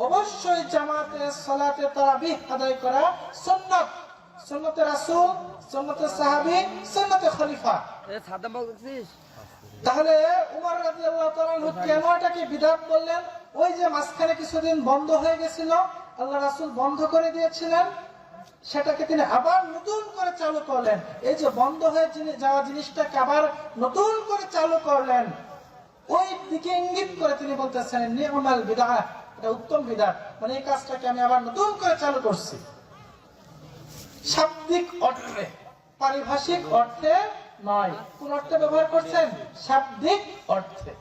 A: অবশ্যই জামাতে সালাতে তারাবিহ আদায় করা সুন্নাত, সুন্নতে রাসূল, সুন্নতে সাহাবী, সুন্নতে খলিফা। তাহলে উমর রাদিয়াল্লাহু তাআলা কেন এটাকে বিদআত বললেন? ওই যে মাঝখানে কিছুদিন বন্ধ হয়ে গেছিল, আল্লাহ রাসূল বন্ধ করে দিয়েছিলেন, সেটাকে তিনি আবার নতুন করে চালু করলেন। এই যে বন্ধ হয়ে যাওয়া জিনিসটাকে আবার নতুন করে চালু করলেন, ওই দিকে ইঙ্গিত করে তিনি বলতেছেন নি'মাল বিদআহ, এটা উত্তম বিদআত। মানে এই কাজটাকে আমি আবার নতুন করে চালু করছি। শাব্দিক অর্থে, পারিভাষিক অর্থে নয়। কোন অর্থে ব্যবহার করছেন? শাব্দিক অর্থে।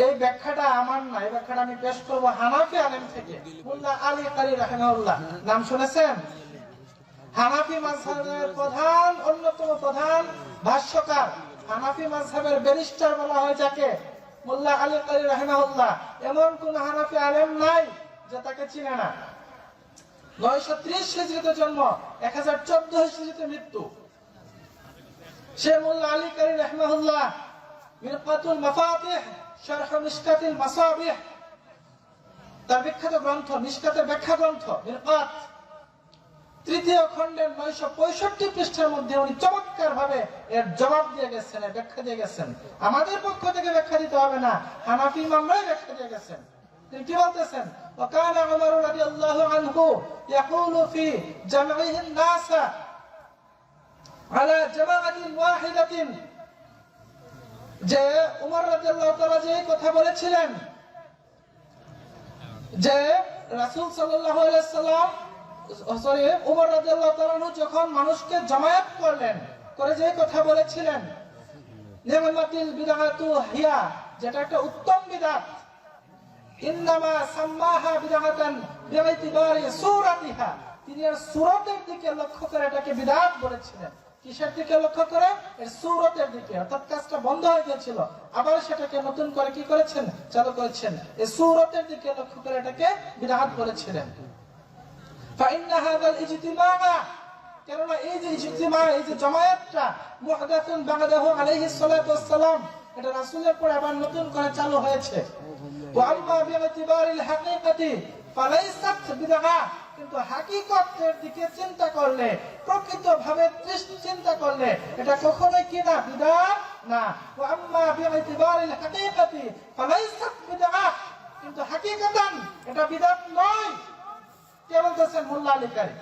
A: এই ব্যাখ্যাটা আমার না, এই ব্যাখ্যাটা আমি পেশ করবো হানাফি আলেম থেকে, মুল্লা আলী কারি রাহিমাহুল্লাহ। নাম শুনেছেন? হানাফি মাযহাবের প্রধান, অন্যতম প্রধান ভাষ্যকার, হানাফি মাযহাবের ব্যারিস্টার বলা হয় যাকে, মুল্লা আলী কারি রাহিমাহুল্লাহ। এমন কোন হানাফি আলেম নাই যে তাকে চিনে না। 930 হিজরিতে জন্ম, 1014 হিজরিতে মৃত্যু। সে মুল্লা আলী কারি রাহিমাহুল্লাহ মিরকাতুল মাফাতিহ শারহ মিশকাতুল মাসাবিহ, তার বিখ্যাত গ্রন্থ, মিশকাতের ব্যাখ্যা গ্রন্থ মিরকাত, 3য় খণ্ডের 965 পৃষ্ঠার মধ্যে উনি চমৎকার ভাবে এর জবাব দিয়ে গেছেন, এর ব্যাখ্যা দিয়ে গেছেন। আমাদের পক্ষ থেকে ব্যাখ্যা দিতে হবে না, হানাফি ইমামরাই ব্যাখ্যা দিয়ে গেছেন। তিনি কি বলতেছেন? ওয়াকানা উমর রাদিয়াল্লাহু আনহু ইয়াকুলু ফি জামঈহিন নাস আলা জামাআতিন ওয়াহিদাতিন, যে উমর রাদিয়াল্লাহু তাআলা যে কথা বলেছিলেন যে রাসূল সাল্লাল্লাহু আলাইহি সাল্লাম, উমর রাদিয়াল্লাহু তাআলা যখন মানুষকে জামায়াত করলেন, করে যে কথা বলেছিলেন নি'মাতিল বিদআতু হিয়া, যেটা একটা উত্তম বিদআত, ইন্নামা সাম্মাহা বিদআতান বিইতিবারি সূরাতিহা, তিনি এর সূরতের দিকে লক্ষ্য করে এটাকে বিদআত বলেছিলেন। কিসের দিকে লক্ষ্য করে? এর সূরতের দিকে। অর্থাৎ কাজটা বন্ধ হয়ে গিয়েছিল, আবার সেটাকে নতুন করে কি করেছেন? চালু করেছেন। এই সূরতের দিকে লক্ষ্য করে এটাকে বিদআত বলেছিলেন। ফাইন্না হাযাল ইজতিমা, কেননা এই যে ইজতিমা, এই যে জামায়াতটা মুহদাসুন বা'দাহু আলাইহিস সালাতু ওয়াস সালাম, এটা রাসূলের পরে আবার নতুন করে চালু হয়েছে। ওয়া আম্মা বি'তিবারিল হাকীকাতি ফালাইসাত বিদআ, কিন্তু হাকিকতের দিকে চিন্তা করলে, প্রকৃতভাবে চিন্তা করলে এটা কখনোই কি না, বিদআত না। ওয়া আম্মা বি'তিবারিল হাকীকাতি ফালাইসাত বিদআ, কিন্তু হাকিকতান এটা বিদআত নয়। কে বলতেছেন? মোল্লা আলী কারি।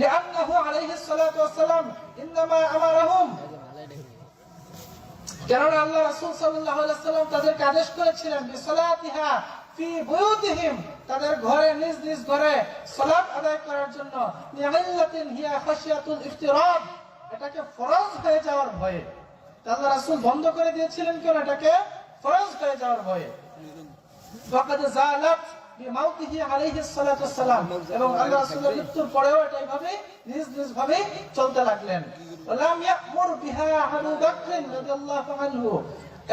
A: লিআন্নাহু আলাইহিস সালাতু ওয়াস সালাম ইনমা আমারহুম, কেননা আল্লাহ রাসূল সাল্লাল্লাহু আলাইহি ওয়াসাল্লাম তাদেরকে আদেশ করেছিলেন বিসালাতিহা ফি বুয়ুতিহিম, তাদের ঘরে, নিজ নিজ ঘরে সালাত আদায় করার জন্য। লিআল্লাতিন হিয়া খাশিয়াতুল ইফতিরাদ, এটাকে ফরজ হয়ে যাওয়ার ভয়ে। আল্লাহ রাসূল বন্ধ করে দিয়েছিলেন কেন? এটাকে ফরজ হয়ে যাওয়ার ভয়ে। ওয়াকাদ জালাত বিমাউতিহি আলাইহিস সালাতু ওয়াস সালাম, এবং আল্লাহ রাসূলের মৃত্যুর পরেও এটা এইভাবে নিজ নিজ ভাবে চলতে লাগলেন। ওয়ালাম ইয়ামুর বিহা আবু বকর রাদিয়াল্লাহু আনহু,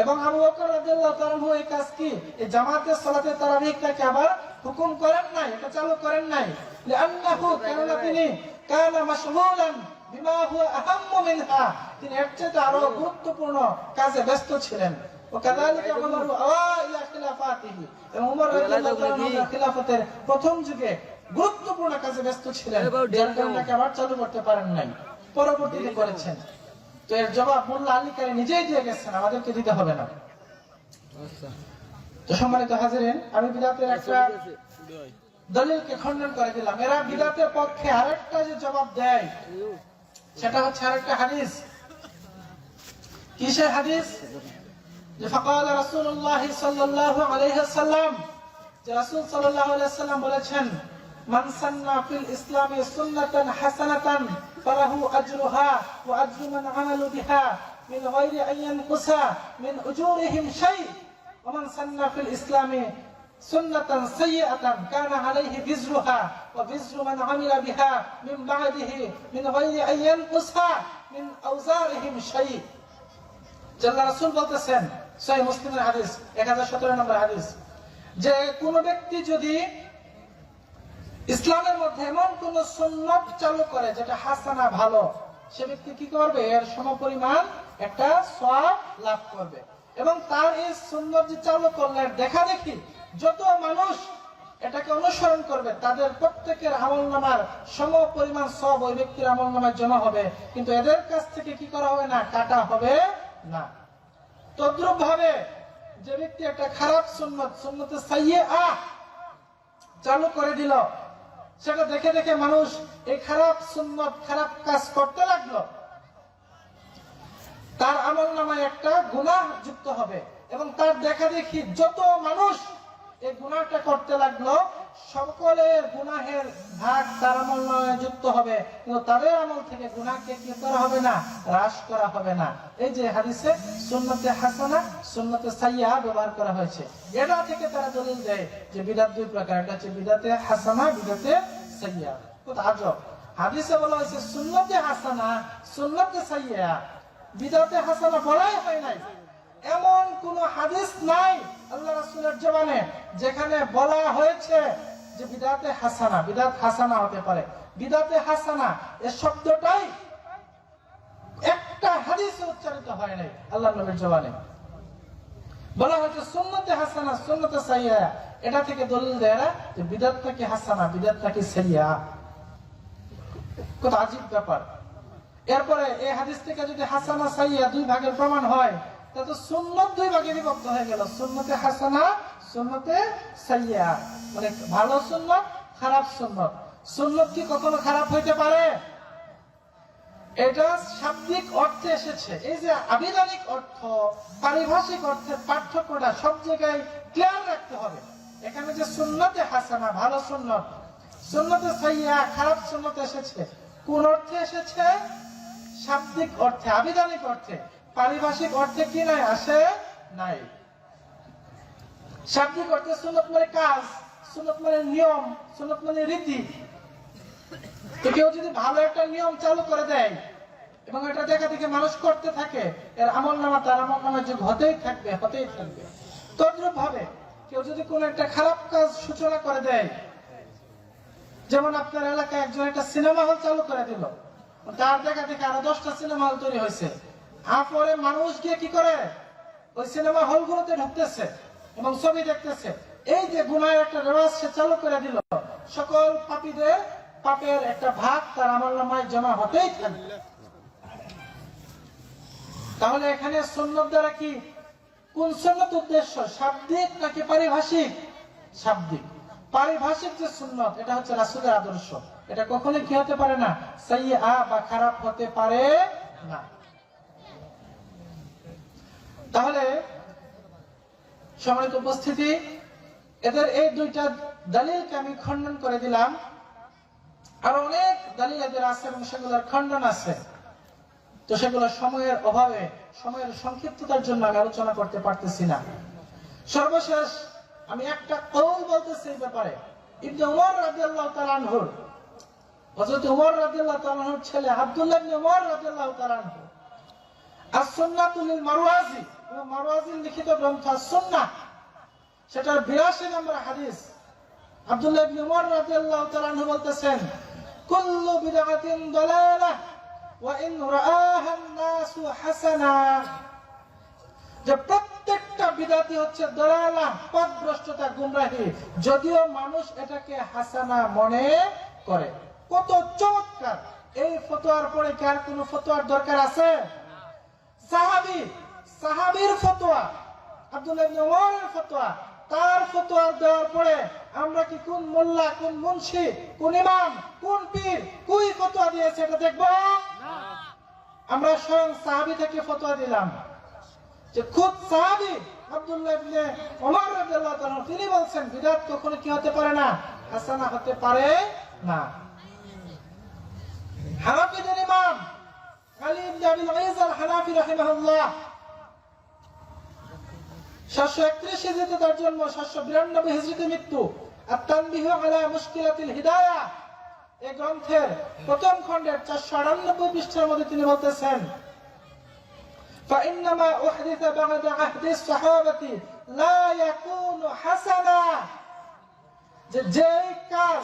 A: এবং আবু বকর রাদিয়াল্লাহু তাআলা আনহু এই কাজ কি, এই জামাতের সালাতে তারাবিহটাকে আবার হুকুম করেন নাই, এটা চালু করেন নাই। লিআন্নাহু, কারণ তিনি কানা মাশগুলান বিমা হুয়া আহাম্মু মিনহা, তিনি এর চেয়ে আরো গুরুত্বপূর্ণ কাজে ব্যস্ত ছিলেন। وكذلك عمر اوائل خلافاته, এবং উমর রাদিয়াল্লাহু তাআলা খিলাফতের প্রথম যুগে গুরুত্বপূর্ণ কাজে ব্যস্ত ছিলেন, যার কারণে আবার চালু করতে পারেন নাই, পরবর্তীতে করেছেন। তো এর জবাব মোল্লা আলী কারি নিজেই দিয়ে গেছেন, আমাদেরকে দিতে হবে না। তো সম্মানিত হাজিরিন, আমি বিদআতের একটা দলিলকে খণ্ডন করে দিলাম। এরা বিদআতের পক্ষে আরেকটা যে জবাব দেয়, সেটা হচ্ছে আরেকটা হাদিস। কিসের হাদিস? যে ফাকাল রাসূলুল্লাহ সাল্লাল্লাহু আলাইহি ওয়াসাল্লাম, যে রাসূল সাল্লাল্লাহু আলাইহি ওয়াসাল্লাম বলেছেন, মান সান্না ফিল ইসলামি সুন্নাতান হাসানাতান ফালাহু আজরুহা ওয়া আজরু মান আমালু বিহা মিন গায়রি আন ইয়ানকুসা মিন উজুরিহিম শাই, ওয়া মান সান্না ফিল ইসলামি সুন্নাতান সাইয়্যাতান কানা আলাইহি বিজরুহা ওয়া বিজরু মান আমিলা বিহা মিন বা'দিহি মিন গায়রি আন ইয়ানকুসা মিন আওজারিহিম শাই। আল্লাহ রাসূল বলতেছেন, সহিহ মুসলিমের হাদিস 1017 নম্বর হাদিস, যে কোন ব্যক্তি যদি ইসলামের মধ্যে এমন কোন সুন্নাত চালু করে যেটা হাসানা, ভালো, সে ব্যক্তি কি করবে? এর সমপরিমাণ একটা সওয়াব লাভ করবে। এবং তার এই সুন্নাত যে চালু করলেন, দেখা দেখি যত মানুষ এটাকে অনুসরণ করবে, তাদের প্রত্যেকের আমলনামার সমপরিমাণ সওয়াব ওই ব্যক্তির আমলনামায় জমা হবে, কিন্তু এদের কাছ থেকে কি করা হবে না? কাটা হবে না। তদ্রূপ ভাবে যে ব্যক্তি একটা খারাপ সুন্নাত, সুন্নতে সাইয়্যা চালু করে দিল, সেটা দেখে দেখে মানুষ এই খারাপ সুন্নাত, খারাপ কাজ করতে লাগলো, তার আমলনামায় একটা গুনাহ যুক্ত হবে। এবং তার দেখা দেখি যত মানুষ এই গুনাহটা করতে লাগলো, সকলের গুনাহের ভাগ তার আমলনামায় যুক্ত হবে, কিন্তু তাদের আমল থেকে গুনাহকে কি করা হবে না? হ্রাস করা হবে না। এই যে হাদিসে সুন্নতে হাসানা, সুন্নতে সাইয়্যা ব্যবহার করা হয়েছে, এটা থেকে তারা দলিল দেয় যে বিদআত দুই প্রকার, এটা হচ্ছে বিদআতে হাসানা, বিদআতে সাইয়্যা। কত আজব! হাদিসে বলা হয়েছে সুন্নতে হাসানা, সুন্নতে সাইয়্যা, বিদআতে হাসানা বলাই হয় নাই। এমন কোন হাদিস নাই আল্লাহ রাসূলের জবানে যেখানে বলা হয়েছে যে বিদআতে হাসানা, বিদআত হাসানা হতে পারে। বিদআতে হাসানা এই শব্দটাই একটা হাদিসে উচ্চারিত হয় নাই আল্লাহর নবীর জবানে। বলা হয়েছে সুন্নতে হাসানা, সুন্নতে সাইয়্যা, এটা থেকে দলিল দেয় না যে বিদআতটা কি হাসানা, বিদআতটা কি সাইয়্যা। কত আজীব ব্যাপার! এরপরে এই হাদিস থেকে যদি হাসানা সাইয়্যা দুই ভাগের প্রমাণ হয়, তাহলে তো সুন্নাত দুই ভাগে বিভক্ত হয়ে গেল, সুন্নতে হাসানা, সুন্নতে সাইয়্যা, মানে ভালো সুন্নাত, খারাপ সুন্নাত। সুন্নাত কি কখনো খারাপ হইতে পারে? এটা শাব্দিক অর্থে এসেছে। এই যে আবিধানিক অর্থ, পারিভাষিক অর্থের পার্থক্যটা সব জায়গায় ক্লিয়ার রাখতে হবে। এখানে যে সুন্নতে হাসানা, ভালো সুন্নাত, সুন্নতে সাইয়্যা, খারাপ সুন্নাত এসেছে, কোন অর্থে এসেছে? শাব্দিক অর্থে, আবিধানিক অর্থে। পারিভাষিক অর্থে কি নাই? আসে নাই। শাব্দিক অর্থে সুন্নাত মানে কাজ, সুন্নাত মানে নিয়ম, সুন্নাত মানে রীতি। তো কেউ যদি ভালো একটা নিয়ম চালু করে দেয় এবং এটা দেখা দেখে মানুষ করতে থাকে, এর আমলনামা তার আমলনামার যুগ হতেই থাকবে, হতেই থাকবে। তদ্রূপ ভাবে কেউ যদি কোন একটা খারাপ কাজ সূচনা করে দেয় যেমন আপনার এলাকায় একজন একটা সিনেমা হল চালু করে দিল, তার দেখা দেখে আরো 10টা সিনেমা হল তৈরি হয়েছে, আর পরে মানুষ গিয়ে কি করে ওই সিনেমা হলগুলোতে ঢুকতেছে এবং ছবি দেখতেছে। এই যে গুনাহের একটা রেওয়াজ সে চালু করে দিল, সকল পাপীদের পাপের একটা ভাগ তার আমলনামায় জমা হতেই থাকবে। তাহলে এখানে সুন্নত দ্বারা কি, কোন সুন্নত উদ্দেশ্য, শাব্দিক নাকি পারিভাষিক? শাব্দিক। পারিভাষিক যে সুন্নত, এটা হচ্ছে রাসূলের আদর্শ, এটা কখনোই কি হতে পারে না, সাইয়্যা বা খারাপ হতে পারে না। তাহলে সম্মানিত উপস্থিতি, এদের এই দুইটা দলিলকে আমি খণ্ডন করে দিলাম। আর অনেক দলিল এদের আছে এবং সেগুলোর খণ্ডন আছে, তো সেগুলো সময়ের অভাবে, সময়ের সংক্ষিপ্ততার জন্য আমি আলোচনা করতে পারতেছি না। সর্বশেষ আমি একটা কওল বলতেছি এই ব্যাপারে। ইবনে উমর রাদিয়াল্লাহু তাআলা আনহু, হযরত উমর রাদিয়াল্লাহু তাআলা আনহুর ছেলে আব্দুল্লাহ ইবনে উমর রাদিয়াল্লাহু তাআলা আনহু আস-সুন্নাতুল মারওয়াজি, মারওয়াজির লিখিত গ্রন্থ আস-সুন্নাহ, সেটার 82 নম্বর হাদিস। আব্দুল্লাহ ইবনে উমর রাদিয়াল্লাহু তাআলা আনহু বলতেছেন, কুল্লু বিদআতিন দালালাহ ওয়া ইন রাআহা আন-নাসু হাসানা, যে প্রত্যেকটা বিদআতি হচ্ছে দালালাহ, পথভ্রষ্টতা, গুমরাহি, যদিও মানুষ এটাকে হাসানা মনে করে। কত চমৎকার! এই ফতোয়ার পরে কার কোনো ফতোয়ার দরকার আছে? সাহাবীর ফতোয়া, আব্দুল্লাহ ইবনে উমরের ফতোয়া, তার ফতোয়া দেওয়ার পরে আমরা কি কোন মোল্লা, কোন মুন্সি, কোন ইমাম, কোন পীর কই ফতোয়া দিয়েছে এটা দেখব না। আমরা স্বয়ং সাহাবী থেকে ফতোয়া দিলাম, যে খুদ সাহাবী আব্দুল্লাহ ইবনে উমর রাদিয়াল্লাহু তাআলা তিনি বলছেন বিদআত কখনো কি হতে পারে না, হাসানা হতে পারে না। হানাফিদের ইমাম আলী ইবনে আবিল আইজ আল হানাফি রাহিমাহুল্লাহ 731 হিজরিতে তার জন্ম, 792 হিজরিতে মৃত্যু। আত-তানবিহু আলা মুশকিলাতিল হিদায়াহ এই গ্রন্থের প্রথম খণ্ডের 498 পৃষ্ঠার মধ্যে তিনি বলতেছেন, فإنما أحدث بعد عهد الصحابة لا يكون حسنا, যে কাজ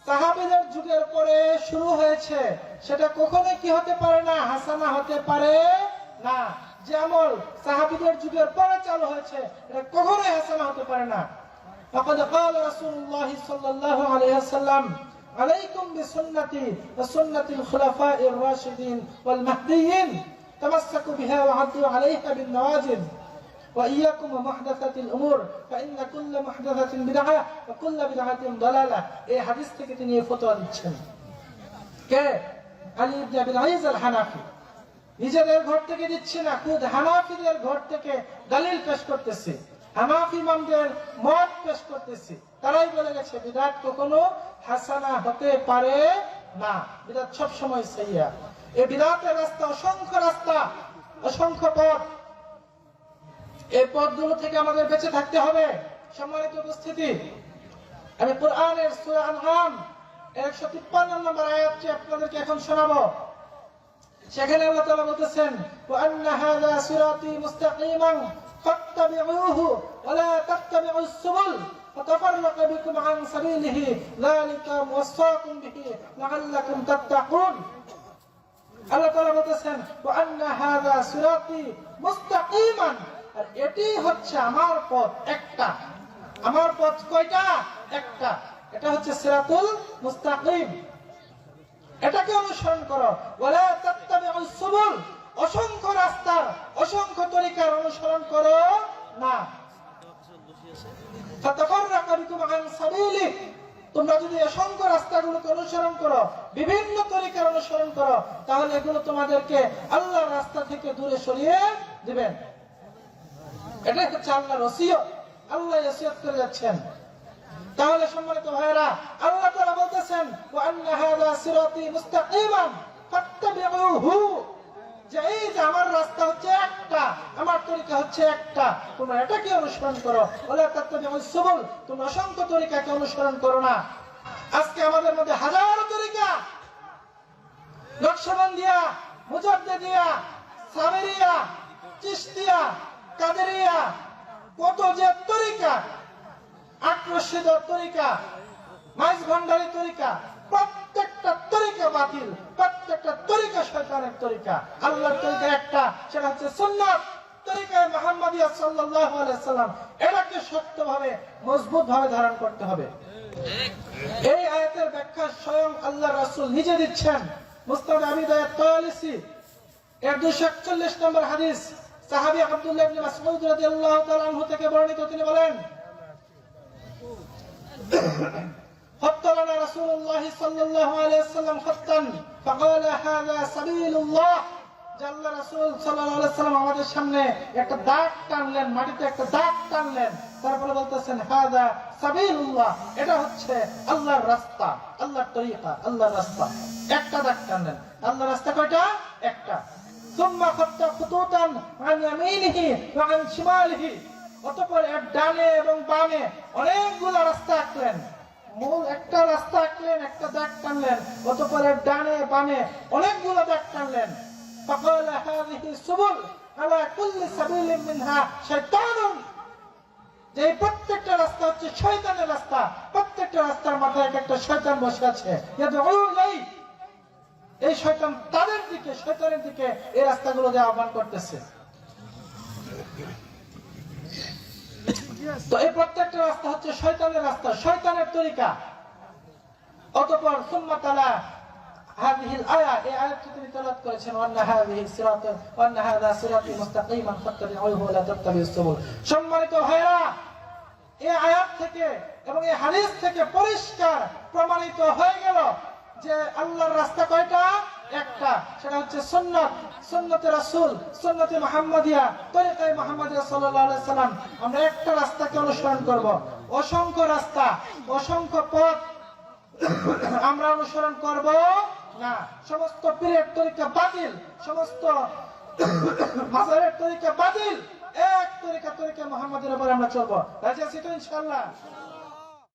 A: সাহাবীদের যুগের পরে শুরু হয়েছে সেটা কখনোই কি হতে পারে না, হাসানা হতে পারে না। যে আমল সাহাবীদের যুগের পরে চালু হয়েছে এটা কখনোই হাসানা হতে পারে না। ফাকাদ ক্বালা রাসূলুল্লাহ সাল্লাল্লাহু আলাইহি ওয়াসাল্লাম, আলাইকুম বিসুন্নতি ওয়া সুন্নাতিল খুলাফা'iর রাশিদিন ওয়াল মাহদিয়্যিন, তামাসসাকু বিহা ওয়া আদ্দু আলাইহা বিন নওয়াজিদ ওয়া ইয়াকুম ওয়া মুহদাসাতিল উমুর ফাইন্না কুল্লা মুহদাসাতিন বিদআহ ওয়া কুল্লা বিদআতিন দালালাহ। এই হাদিস থেকে তিনি এই ফতোয়া দিচ্ছেন। কে? আলী ইবনে আবিল আইজ আল হানাফি। নিজেদের ঘর থেকে দিচ্ছে না, খুদ হানাফিদের ঘর থেকে দলিল পেশ করতেছে, হানাফি ইমামদের মত পেশ করতেছে। তারাই বলে গেছে বিদআত কখনো হাসানা হতে পারে না, বিদআত সব সময় সাইয়্যা। এই বিদআতের রাস্তা অসংখ্য রাস্তা, অসংখ্য পথ। এই পথগুলো থেকে আমাদের বেঁচে থাকতে হবে। সম্মানিত উপস্থিতি, আমি কোরআনের সূরা আনআম 153 নম্বর আয়াতটি আপনাদেরকে এখন শোনাবো। সেখানে আল্লাহ তাআলা বলতেছেন, ওয়া আন্না হাযা সিরাতী মুস্তাকিমান ফাত্তাবিউহু ওয়া লা তাত্তাবিউস সুবুল ফাতাফাররাকা বিকুম আন সাবিলিহি যালিকা ওয়াসাকুম বিহি লাআল্লাকুম তাত্তাকুন। আল্লাহ তাআলা বলতেছেন, ওয়া আন্না হাযা সিরাতী মুস্তাকিমান, আর এটি হচ্ছে আমার পথ একটা। আমার পথ কয়টা? একটা। এটা হচ্ছে সিরাতুল মুস্তাকিম, এটাকে অনুসরণ করো। ওয়ালা তাত্তাবিউস সুবুল, অসংখ্য রাস্তার, অসংখ্য তরিকার অনুসরণ করো না। ফাতাফাররাকা বিকুম আন সাবিলি, তোমরা যদি অসংখ্য রাস্তাগুলোকে অনুসরণ করো, বিভিন্ন তরিকার অনুসরণ করো, তাহলে এগুলো তোমাদেরকে আল্লাহর রাস্তা থেকে দূরে সরিয়ে দিবেন। এটাই হচ্ছে আল্লাহর ওসিয়ত, আল্লাহ ওসিয়ত করে যাচ্ছেন। তাহলে সম্মানিত ভাইরা, আল্লাহ তাআলা বলতেছেন, ওয়া আন্না হাযা সিরাতী মুস্তাকিমান ফাত্তাবিউহু, যে এই যে আমার রাস্তা হচ্ছে একটা, আমার তরিকা হচ্ছে একটা, তোমরা এটাকে অনুসরণ করো। ওয়ালা তাত্তাবিউস সুবুল, তোমরা অসংখ্য তরিকাকে অনুসরণ করো না। আজকে আমাদের মধ্যে হাজারো তরিকা, নকশবন্দিয়া, মুজাদ্দিদিয়া, সাবেরিয়া, চিশতিয়া, কাদেরিয়া, কত যে তরিকা, আকর্ষিত তরিকা, মাইজ ভান্ডারি তরিকা, প্রত্যেকটা তরিকা বাতিল, প্রত্যেকটা তরিকা শয়তানের তরিকা। আল্লাহর তরিকা একটা, সেটা হচ্ছে সুন্নাত তরিকায়ে মুহাম্মাদিয়া সাল্লাল্লাহু আলাইহি সাল্লাম। এটাকে শক্তভাবে মজবুতভাবে ধারণ করতে হবে। এই আয়াতের ব্যাখ্যা স্বয়ং আল্লাহর রাসূল নিজে দিচ্ছেন। মুসনাদ আবি দাউদ তায়ালিসি এর 241 নম্বর হাদিস, সাহাবী আব্দুল্লাহ ইবনে মাসউদ রাদিয়াল্লাহু তাআলা আনহু থেকে বর্ণিত। তিনি বলেন, خط لنا رسول الله صلى الله عليه وسلم خطا فقال هذا سبيل الله। আল্লাহ রাসূল সাল্লাল্লাহু আলাইহি ওয়াসাল্লাম আমাদের সামনে একটা দাগ টানলেন, মাটিতে একটা দাগ টানলেন, তারপরে বলতেছেন হাযা সাবিলুল্লাহ, এটা হচ্ছে আল্লাহর রাস্তা, আল্লাহর তরিকা, আল্লাহর রাস্তা। একটা দাগ টানলেন। আল্লাহর রাস্তা কয়টা? একটা। সুম্মা খাত্তা খুতুতান আন ইয়ামিনিহি ওয়া আন শিমালিহি, অতঃপর এর ডানে এবং বামে অনেকগুলো রাস্তা আঁকলেন। মূল একটা রাস্তা আঁকলেন, একটা দাগ টানলেন, অতঃপর এর ডানে বামে অনেকগুলো দাগ টানলেন। فقال هذه السبل على كل سبيل منها شيطان, যে প্রত্যেকটা রাস্তা হচ্ছে শয়তানের রাস্তা, প্রত্যেকটা রাস্তার মাথায় একটা শয়তান বসে আছে। এই শয়তান তাদের দিকে, শয়তানের দিকে এই রাস্তাগুলো দিয়ে আহ্বান করতেছে। তো এই প্রত্যেকটা রাস্তা হচ্ছে শয়তানের রাস্তা, শয়তানের তরিকা। অতঃপর সুম্মা তালা هذه الآية، এই আয়াতটি তিনি তেলাওয়াত করেছেন, ওয়ান্না হাযিহি সিরাত ওয়ান্না হাযা সিরাতি মুস্তাকিমান ফাত্তাবিউহু ওয়া লা তাত্তাবিউস সুবুল। সম্মানিত ভাইরা, এই আয়াত থেকে এবং এই হাদিস থেকে পরিষ্কার প্রমাণিত হয়ে গেল যে আল্লাহর রাস্তা কয়টা? একটা। সেটা হচ্ছে সুন্নাত, সুন্নতে রাসূল, সুন্নতে মুহাম্মাদিয়া, তরিকায়ে মুহাম্মাদিয়া সাল্লাল্লাহু আলাইহি সাল্লাম। আমরা একটা রাস্তাকে অনুসরণ করব। অসংখ্য রাস্তা, অসংখ্য পথ আমরা অনুসরণ করব না। সমস্ত পীরের তরিকা বাতিল, সমস্ত মাজারের তরিকা বাতিল। এক তরিকা, তরিকা মুহাম্মাদের উপর আমরা চলবো। রাজি আছি তো ইনশাআল্লাহ?